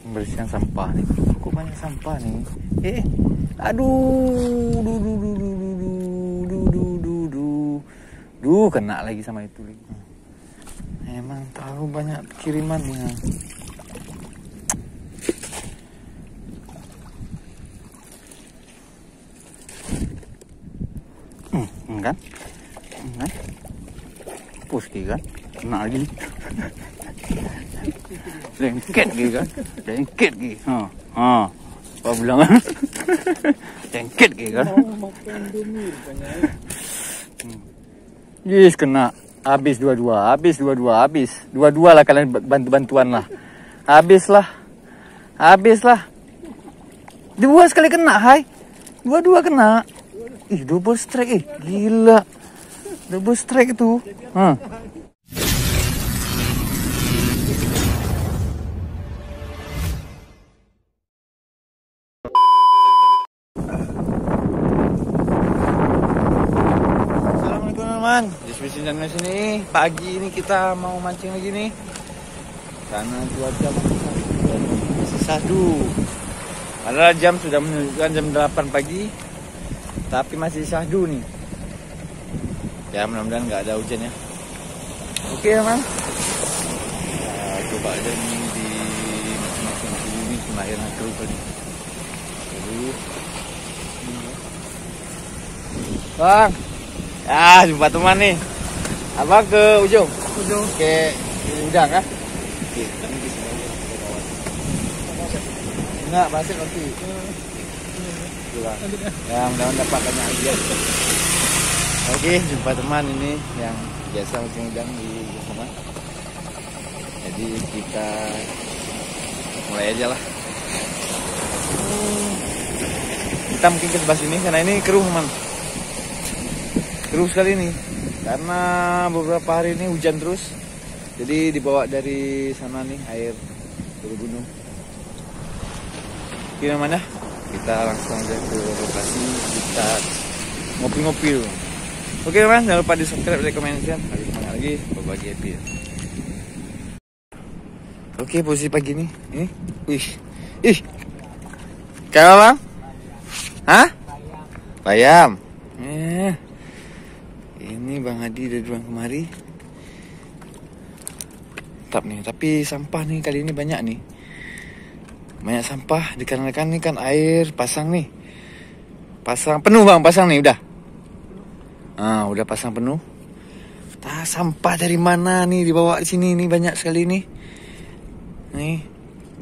Membersihkan sampah nih. Kok banyak sampah nih? Aduh, kena lagi sama itu. Emang tahu banyak kirimannya. Kan? Puski kan? Kena lagi. Lengket gitu kan? Lengket gitu. Apa bilang kan? Lengket gitu kan? Yes, kena. Habis dua-dua. Habis. Dua-dua lah kalian bantu-bantuan lah. Habis lah. Dua sekali kena, hai. Dua-dua kena. Double strike gila. Double strike itu. Assalamualaikum teman-teman. Di sini pagi ini kita mau mancing lagi nih. Karena cuaca masih sadu. Padahal jam sudah menunjukkan jam 8 pagi. Tapi masih syahdu nih. Ya mudah-mudahan nggak ada hujan ya. Oke teman. Coba aja nih di masing-masing dulu nih cuma air nakal tadi. Bang. Ya jumpa teman nih. Abang ke ujung. Ke udang kah? Oke. Enggak, basik nanti. Ya mudah-mudahan dapat banyak lagi. Oke, jumpa teman ini yang biasa mancing udang di sana. Jadi kita mulai aja lah. Kita mungkin ke sebelah sini karena ini keruh teman. Keruh sekali nih karena beberapa hari ini hujan terus. Jadi dibawa dari sana nih air dari gunung. Gimana? Kita langsung aja ke lokasi, kita ngopi-ngopi dulu. Oke teman, jangan lupa di subscribe, like, comment, share. Lagi semangat lagi, berbagi happy. Oke, posisi pagi nih. Ini, ih, kayak apa bang? Hah? Bayam. Ini Bang Adi dari Duang kemari. Tetap nih, tapi sampah nih kali ini banyak nih. Banyak sampah dikarenakan ini kan air pasang nih. Pasang penuh bang, pasang nih udah. Udah pasang penuh. Sampah dari mana nih dibawa di sini nih banyak sekali nih. Nih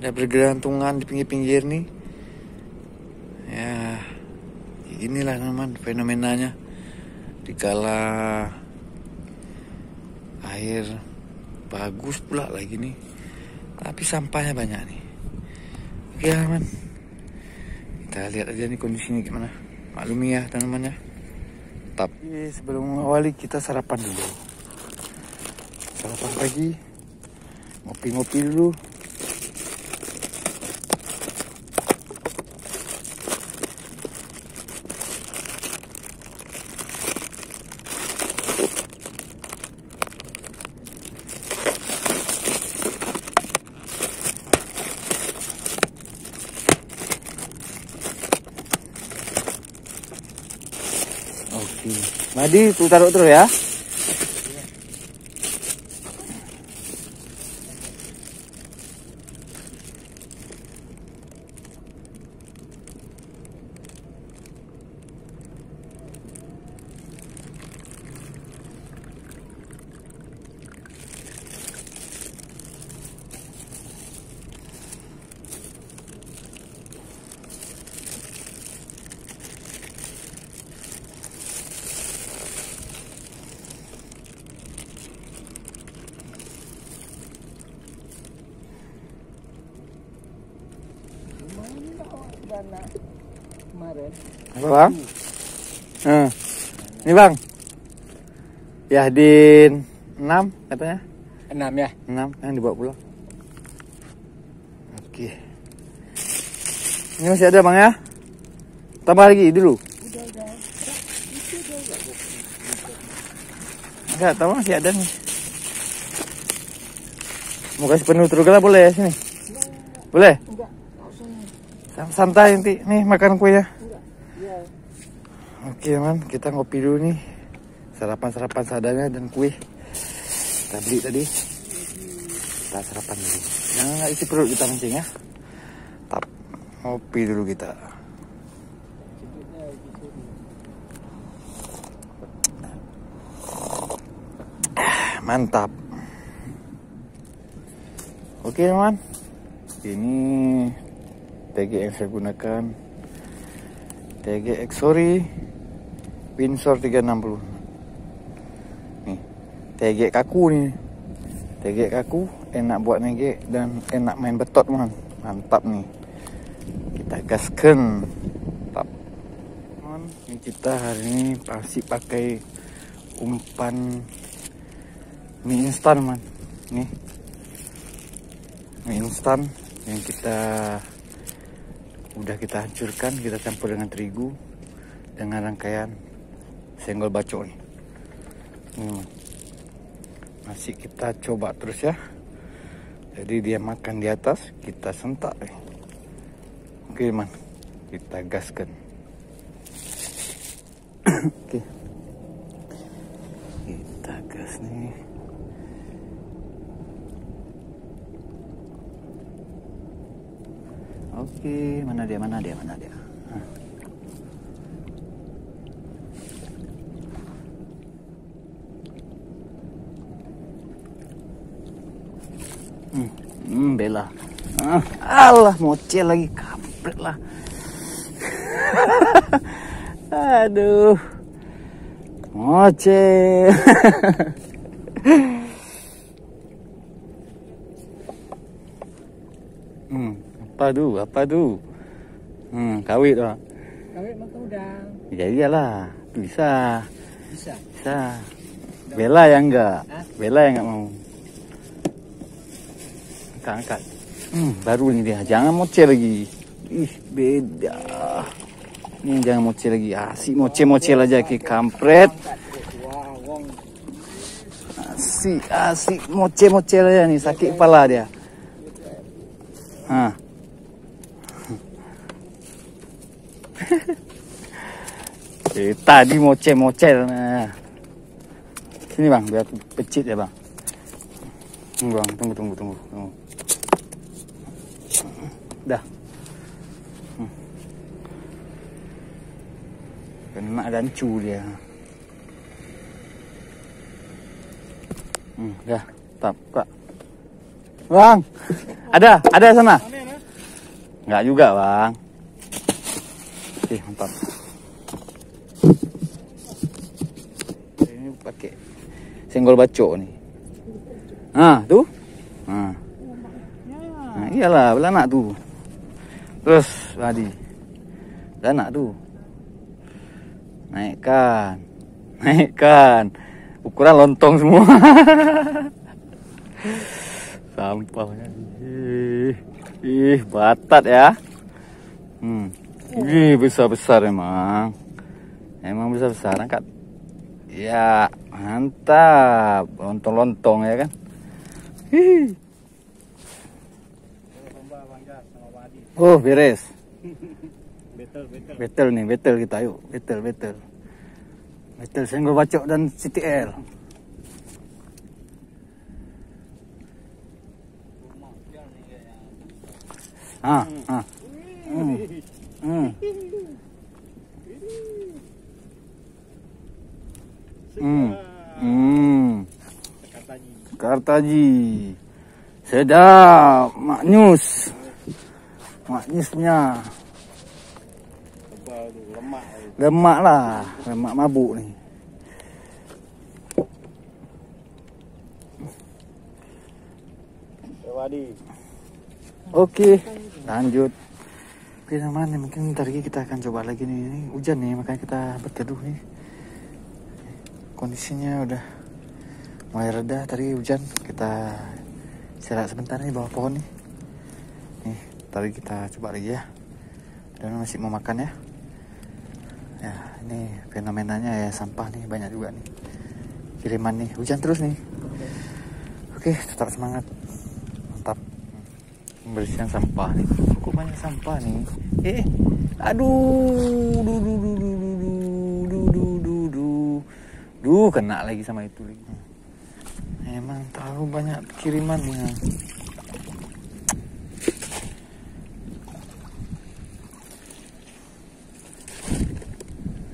udah bergelantungan di pinggir-pinggir nih. Ya inilah teman fenomenanya. Dikala air bagus pula lagi nih. Tapi sampahnya banyak nih. Oke teman, kita lihat aja nih kondisinya gimana. Maklumi ya teman-teman ya. Tapi sebelum mengawali kita sarapan dulu. Sarapan pagi, ngopi-ngopi dulu. Oke, Madi tuh taruh terus ya. Apa bang? Ini bang. Yahdin 6 katanya. 6 ya? 6 yang dibawa pulang. Oke. Ini masih ada bang ya? Tambah lagi dulu. Enggak tahu masih ada nih. Mau kasih penuh terus lah boleh ya sini. Boleh? Enggak usah nih. Santai nanti. Nih makan kuenya. Enggak. Iya. Oke man, kita ngopi dulu nih. Sarapan-sarapan seadanya dan kue. Kita beli tadi. Kita sarapan dulu. Jangan nggak isi perut kita mancing ya. Tap. Ngopi dulu kita. Mantap. Oke teman, ini TG yang saya gunakan, TG Exori Windsor 360. Nih, TG kaku nih, TG kaku, enak buat nege dan enak main betot man, mantap nih. Kita gaskan, mantap. Ini kita hari ini masih pakai umpan mie instan man, nih. Mie instan yang udah kita hancurkan, kita campur dengan terigu dengan rangkaian senggol bacok nih. Masih kita coba terus ya. Jadi dia makan di atas, kita sentak nih. Oke man, kita gaskan. Oke. Kita gas nih. Oke, mana dia? Bela. Allah, mocel lagi, kampret lah. Aduh. Mocel. Apa tu? Kawit lah. Kawit makan udang. Ya iyalah, bisa. Bisa. Bela yang enggak. Hah? Bela yang enggak mau. Angkat. Baru nih dia. Jangan mocel lagi. Ih, beda. Ini jangan mocel lagi. Asik mocel aja ke kampret. Asik mocel aja nih, sakit kepala dia. Tadi mocel. Nah. Sini bang, biar aku pecit ya bang. Bang, tunggu. Dah. Kena gancu dia. Dah, tap, Pak. Bang, ada sana? Enggak juga, Bang. Oke, mantap. Ini pakai senggol bacok nih. Tuh. Nah, iyalah, belanak tuh. Terus, tadi. Belanak tuh. Naikkan. Ukuran lontong semua. Sampahnya. Batat ya. Besar-besar emang. Emang besar-besar, angkat. Ya, mantap. Lontong-lontong ya kan. Oh, beres. Betel kita, yuk. Betel. Senggol bacok dan CTL. Kartaji. Sedap, maknyus. Maknyusnya. Lemak lah, lemak mabuk nih. Oke, lanjut. Oke teman, mungkin ntar lagi kita akan coba lagi nih. Ini hujan nih, makanya kita berteduh nih. Kondisinya udah mulai reda, tadi hujan. Kita istirahat sebentar nih bawah pohon nih. Nih, tadi kita coba lagi ya. Dan masih mau makan ya. Ya, ini fenomenanya ya, sampah nih banyak juga nih. Kiriman nih, hujan terus nih. Oke, tetap semangat. Mantap. Pembersihan sampah nih. Kok banyak sampah nih? Aduh, kena lagi sama itu lagi. Emang tahu banyak kirimannya.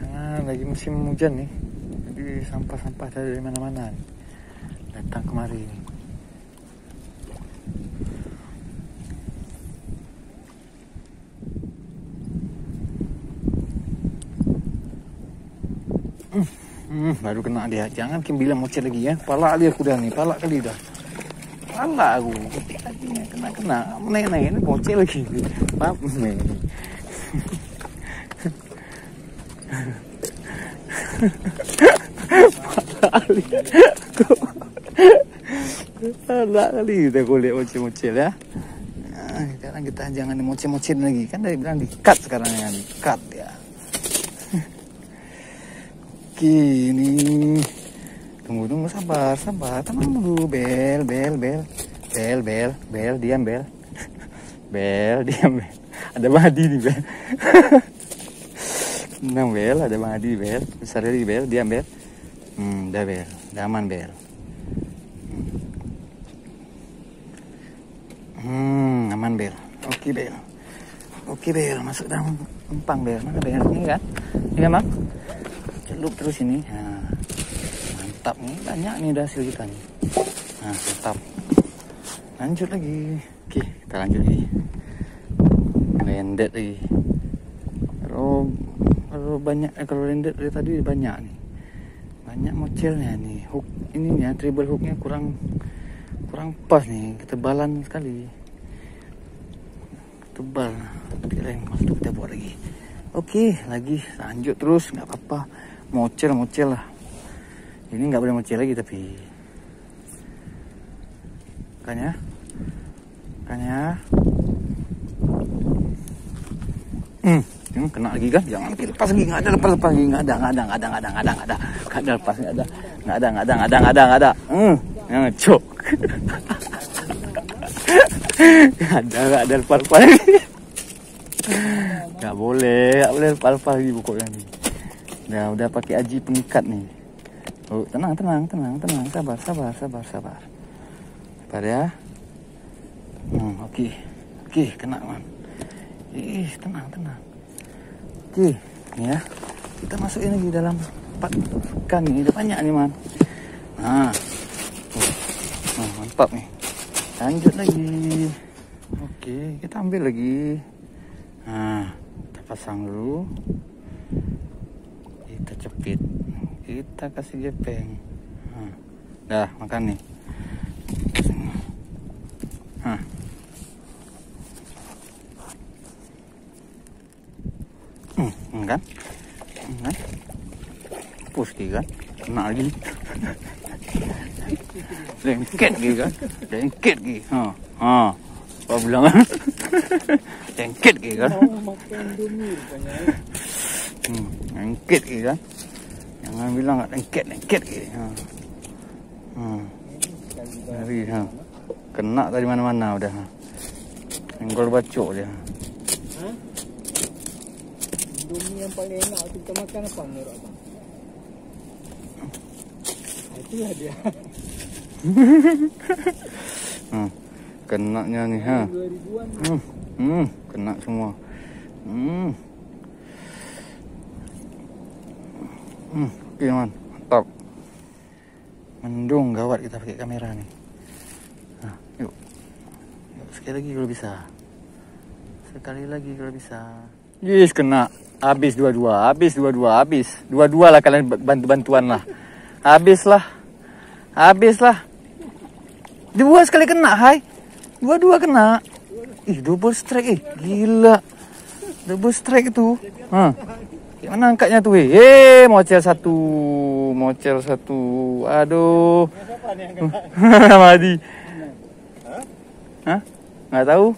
Nah, lagi musim hujan nih. Jadi sampah-sampah dari mana-mana nih. Datang kemari nih. Baru kena dia. Jangan bilang mocet lagi ya. Palak dia aku dah nih. Palak kali dah. Palak aku. Kena. Naik-naik ini mocet lagi. Maaf nih. Palak kali kita kulit mocet-mocet ya. Sekarang kita jangan mocet-mocet lagi. Kan dari bilang di-cut sekarang ya. Di-cut ya. Gini, tunggu sabar, tenang dulu, bel, diam bel, ada Bang Adi nih bel, tenang bel, ada Bang Adi bel, besar lagi bel, diam bel, udah bel, udah aman bel, aman bel, oke bel, masuk dalam empang bel, mana bel ini kan, ini kan bang? Celup terus ini. Nah, mantap nih, banyak nih udah hasil kita nih. Nah, mantap. Lanjut lagi. Oke, kita lanjut lagi. Lendet lagi. Kalau banyak, kalau lendet dari tadi banyak nih. Banyak mocelnya nih. Hook ininya, treble hooknya kurang pas nih, ketebalan sekali. Tebal. Kita buat lagi. Oke, lagi lanjut terus, nggak apa-apa. Mocel lah. Ini nggak boleh mocel lagi tapi. Makanya. Kena lagi kan? Jangan lepas lagi, nggak ada lepas lagi, nggak ada. Jangan cok. Nggak ada lepas lagi. Nggak boleh lepas lagi pokoknya nih. Udah pakai aji pengikat nih. Oh, tenang, sabar ya. Oke, kena man. Tenang. Oke, nih ya. Kita masukin lagi dalam 4 ikan nih, udah banyak nih man. Nah, mantap nih. Lanjut lagi. Oke, kita ambil lagi. Nah, kita pasang dulu. Kita cepit, kita kasih gepeng. Dah makan nih. Kan? Pusti kan? Kena lagi. Lengket gitu kan? Lengket gitu. Apa bilang kan? Lengket gitu kan? Lengket gitu kan? Jangan bilang nggak lengket gitu. Dari kena tadi mana-mana udah. Enggol bacok dia. Indomie yang paling enak kita makan apa menurut abang? Itulah dia. Kenanya nih 2000-an. Kena semua. Oke man, mantap. Mendung gawat kita pakai kamera nih. Yuk sekali lagi kalau bisa. Yes, kena. Habis dua-dua lah kalian bantuan lah. Habis lah. Dua sekali kena, hai. Dua kena. Double strike gila. Double strike itu. Gimana angkatnya tuh, mocel satu. Aduh. Madi. Nggak tahu.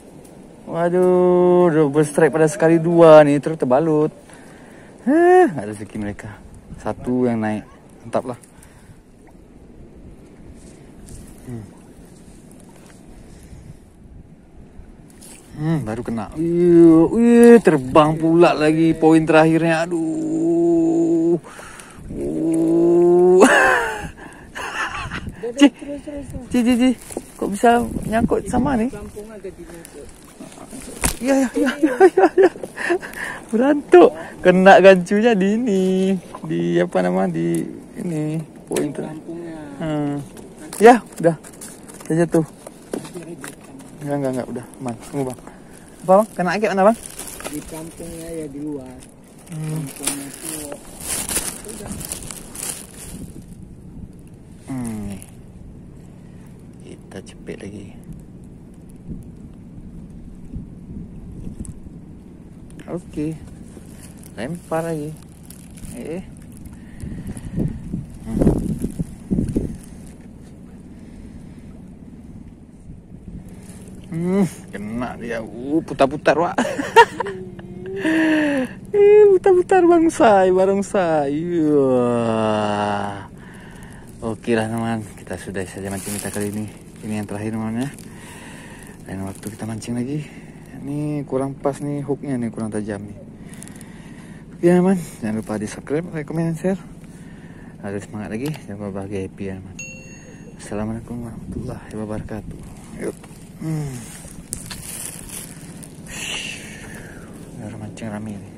Waduh, double strike pada sekali 2 nih, terus terbalut. Nggak ada rezeki mereka. Satu yang naik, mantap lah. Baru kena. Terbang pula lagi poin terakhirnya. Aduh. Ci. Kok bisa nyangkut sama nih? Ya. Berantuk. Kena gancunya di ini. Di apa nama? Di ini. Poin terakhir. Ya, udah. Saya jatuh. Enggak, udah. Aman. Tunggu, Bang. Apa, Bang? Kena akit mana, Bang? Di kampungnya ya di luar. Kampungnya itu udah. Nih. Kita cepet lagi. Oke. Lempar lagi. Kena dia. Putar-putar, Wak. Putar-putar barongsai. Wah. Oke lah teman, kita sudah saja mancing kita kali ini. Ini yang terakhir teman ya. Lain waktu kita mancing lagi. Ini kurang pas nih hooknya nih, kurang tajam nih. Oke teman, jangan lupa di subscribe, like, comment, dan share. Agar semangat lagi, jangan lupa bahagia happy ya teman. Assalamualaikum warahmatullahi wabarakatuh. Yuk. Udah mancing rame nih.